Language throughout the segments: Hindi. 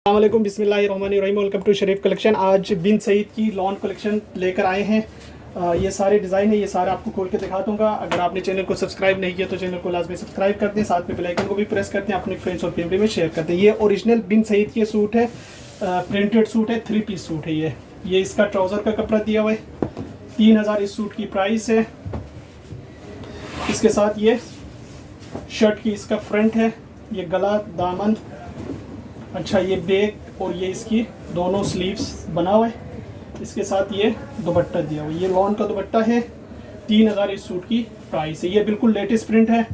अस्सलामुअलैकुम बिस्मिल्लाहिर्रहमानिर्रहीम। Welcome to Sharif collection. आज बिन सईद की लॉन कलेक्शन लेकर आए हैं। ये सारे डिज़ाइन है, ये सारा आपको खोल के दिखा दूंगा। अगर आपने चैनल को सब्सक्राइब नहीं किया तो चैनल को लाजमी सब्सक्राइब कर दें, साथ में बेल आइकन को भी प्रेस करते हैं, अपने फ्रेंड्स और फैमिली में शेयर करते हैं। ये ओरिजिनल बिन सईद के सूट है, प्रिंटेड सूट है, 3 पीस सूट है। ये इसका ट्राउज़र का कपड़ा दिया हुआ है। 3000 इस सूट की प्राइस है। इसके साथ ये शर्ट की इसका फ्रंट है, ये गला दामन, अच्छा ये बैक और ये इसकी दोनों स्लीव्स बना हुआ है। इसके साथ ये दुपट्टा दिया हुआ है, ये लॉन का दुपट्टा है। 3000 इस सूट की प्राइस है। ये बिल्कुल लेटेस्ट प्रिंट है।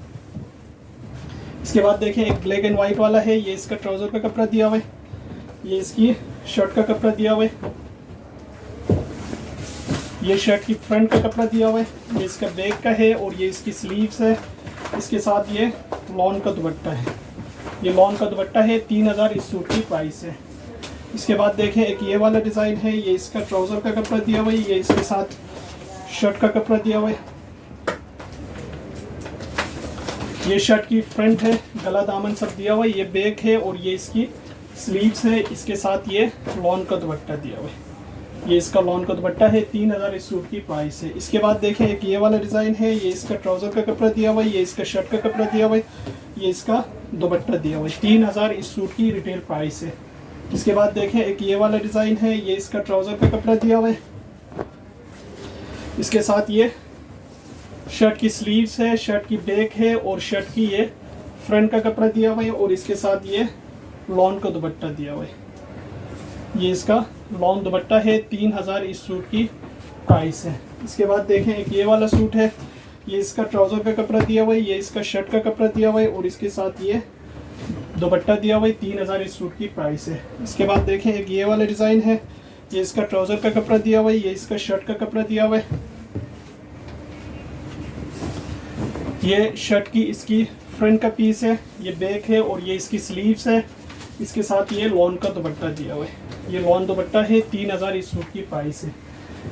इसके बाद देखें एक ब्लैक एंड वाइट वाला है, ये इसका ट्राउज़र का कपड़ा दिया हुआ है, ये इसकी शर्ट का कपड़ा दिया हुआ है, ये शर्ट की फ्रंट का कपड़ा दिया हुआ है, ये इसका बैक का है और ये इसकी स्लीव्स है। इसके साथ ये लॉन का दुपट्टा है, ये लॉन का दुपट्टा है। 3000 इस सूट की प्राइस है। इसके बाद देखें एक ये वाला डिज़ाइन है, ये इसका ट्राउज़र का कपड़ा दिया हुआ है, ये इसके साथ शर्ट का कपड़ा दिया हुआ है, ये शर्ट की फ्रंट है, गला दामन सब दिया हुआ है, ये बैक है और ये इसकी स्लीव्स है। इसके साथ ये लॉन का दुपट्टा दिया हुआ है, ये इसका लॉन का दुपट्टा है। 3000 इस सूट की प्राइस है। इसके बाद देखें एक ये वाला डिज़ाइन है, ये इसका ट्राउज़र का कपड़ा दिया हुआ है, ये इसका शर्ट का कपड़ा दिया हुआ है, ये इसका दुपट्टा दिया हुआ है। 3000 इस सूट की रिटेल प्राइस है। इसके बाद देखें एक ये वाला डिज़ाइन है, ये इसका ट्राउज़र का कपड़ा दिया हुआ है, इसके साथ ये शर्ट की स्लीव्स है, शर्ट की बैक है और शर्ट की ये फ्रंट का कपड़ा दिया हुआ है और इसके साथ ये लॉन का दुपट्टा दिया हुआ है, ये इसका लॉन दुपट्टा है। 3000 इस सूट की प्राइस है। इसके बाद देखें एक ये वाला सूट है, ये इसका ट्राउज़र का कपड़ा दिया हुआ है, ये इसका शर्ट का कपड़ा दिया हुआ है और इसके साथ ये दुपट्टा दिया हुआ है। 3000 इस सूट की प्राइस है। इसके बाद देखें एक ये वाला डिज़ाइन है, ये इसका ट्राउज़र का कपड़ा दिया हुआ है, ये इसका शर्ट का कपड़ा दिया हुआ है, ये शर्ट की इसकी फ्रंट का पीस है, ये बैक है और ये इसकी स्लीव्स है। इसके साथ ये लॉन का दुपट्टा दिया हुआ है, ये लॉन दुपट्टा है। 3000 इस सूट की प्राइस है।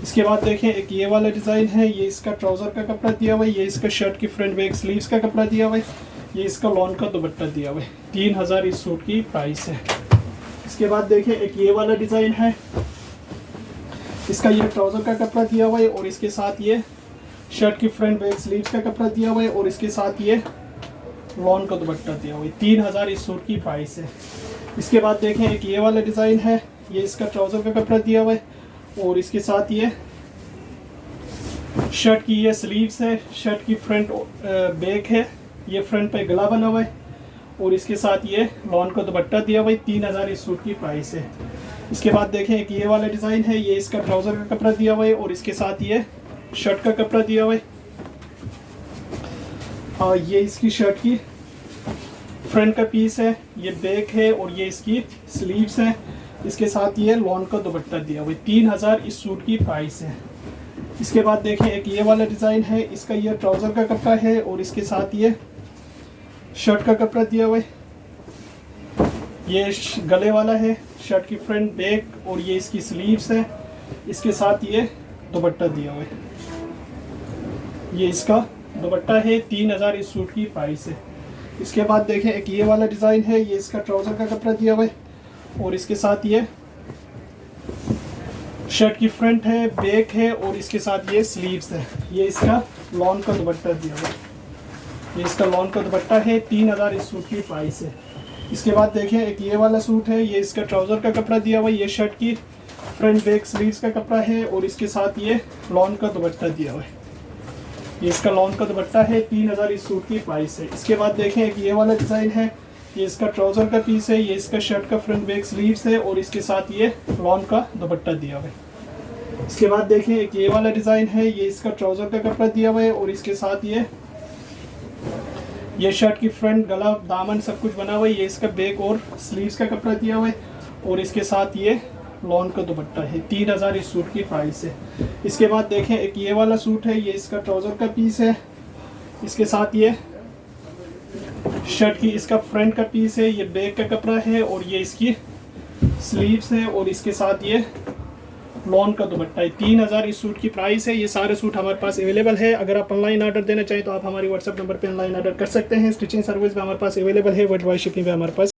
इसके बाद देखें एक ये वाला डिज़ाइन है, ये इसका ट्राउज़र का कपड़ा दिया हुआ है, ये इसका शर्ट की फ्रंट बैक स्लीव्स का कपड़ा दिया हुआ है, ये इसका लॉन का दुपट्टा दिया हुआ है। 3000 इस सूट की प्राइस है। इसके बाद देखें एक ये वाला डिज़ाइन है, इसका ये ट्राउज़र का कपड़ा दिया हुआ है और इसके साथ ये शर्ट की फ्रंट बैक स्लीव्स का कपड़ा दिया हुआ है और इसके साथ ये लॉन का दुपट्टा दिया हुआ है। 3000 इस सूट की प्राइस है। इसके बाद देखें एक ये वाला डिज़ाइन है, ये इसका ट्राउज़र का कपड़ा दिया हुआ है और इसके साथ ये शर्ट की ये स्लीव्स है, शर्ट की फ्रंट बैक है, ये फ्रंट पे गला बना हुआ है और इसके साथ ये लॉन का दुपट्टा दिया हुआ है। 3000 इस सूट की प्राइस है। इसके बाद देखें एक ये वाला डिज़ाइन है, ये इसका ट्राउज़र का कपड़ा दिया हुआ है और इसके साथ ये शर्ट का कपड़ा दिया हुआ है और ये इसकी शर्ट की फ्रंट का पीस है, ये बैक है और ये इसकी स्लीव्स है। इसके साथ ये लॉन का दुपट्टा दिया हुआ है। 3000 इस सूट की प्राइस है। इसके बाद देखें एक ये वाला डिज़ाइन है, इसका ये ट्राउज़र का कपड़ा है और इसके साथ ये शर्ट का कपड़ा दिया हुआ है, ये गले वाला है, शर्ट की फ्रंट बैक और ये इसकी स्लीव्स है। इसके साथ ये दुपट्टा दिया हुआ है, ये इसका दुपट्टा है। 3000 इस सूट की प्राइस है। इसके बाद देखें एक ये वाला डिज़ाइन है, ये इसका ट्राउज़र का कपड़ा दिया हुआ है और इसके साथ ये शर्ट की फ्रंट है, बैक है और इसके साथ ये स्लीव्स है, ये इसका लॉन का दुपट्टा दिया हुआ है, ये इसका लॉन का दुपट्टा है। 3000 इस सूट की प्राइस है। इसके बाद देखें एक ये वाला सूट है, ये इसका ट्राउज़र का कपड़ा दिया हुआ है, ये शर्ट की फ्रंट बैक स्लीव्स का कपड़ा है और इसके साथ ये लॉन का दुपट्टा दिया हुआ है, ये इसका लॉन का दुपट्टा है। 3000 इस सूट की प्राइस है। इसके बाद देखें एक ये वाला डिज़ाइन है, ये इसका ट्राउज़र का पीस है, ये इसका शर्ट का फ्रंट बैक स्लीव्स है और इसके साथ ये लॉन का दुपट्टा दिया हुआ है। इसके बाद देखें एक ये वाला डिज़ाइन है, ये इसका ट्राउज़र का कपड़ा दिया हुआ है और इसके साथ ये शर्ट की फ्रंट गला दामन सब कुछ बना हुआ है, ये इसका बैक और स्लीव्स का कपड़ा दिया हुआ है और इसके साथ ये लॉन का दुपट्टा है। 3000 इस सूट की प्राइस है। इसके बाद देखें एक ये वाला सूट है, ये इसका ट्राउज़र का पीस है, इसके साथ ये शर्ट की इसका फ्रंट का पीस है, ये बैक का कपड़ा है और ये इसकी स्लीव्स है और इसके साथ ये लॉन का दुपट्टा है। 3000 इस सूट की प्राइस है। ये सारे सूट हमारे पास अवेलेबल है। अगर आप ऑनलाइन ऑर्डर देना चाहें तो आप हमारी व्हाट्सएप नंबर पे ऑनलाइन ऑर्डर कर सकते हैं। स्टिचिंग सर्विस भी हमारे पास अवेलेबल है, वर्ल्ड वाइड शिपिंग भी हमारे पास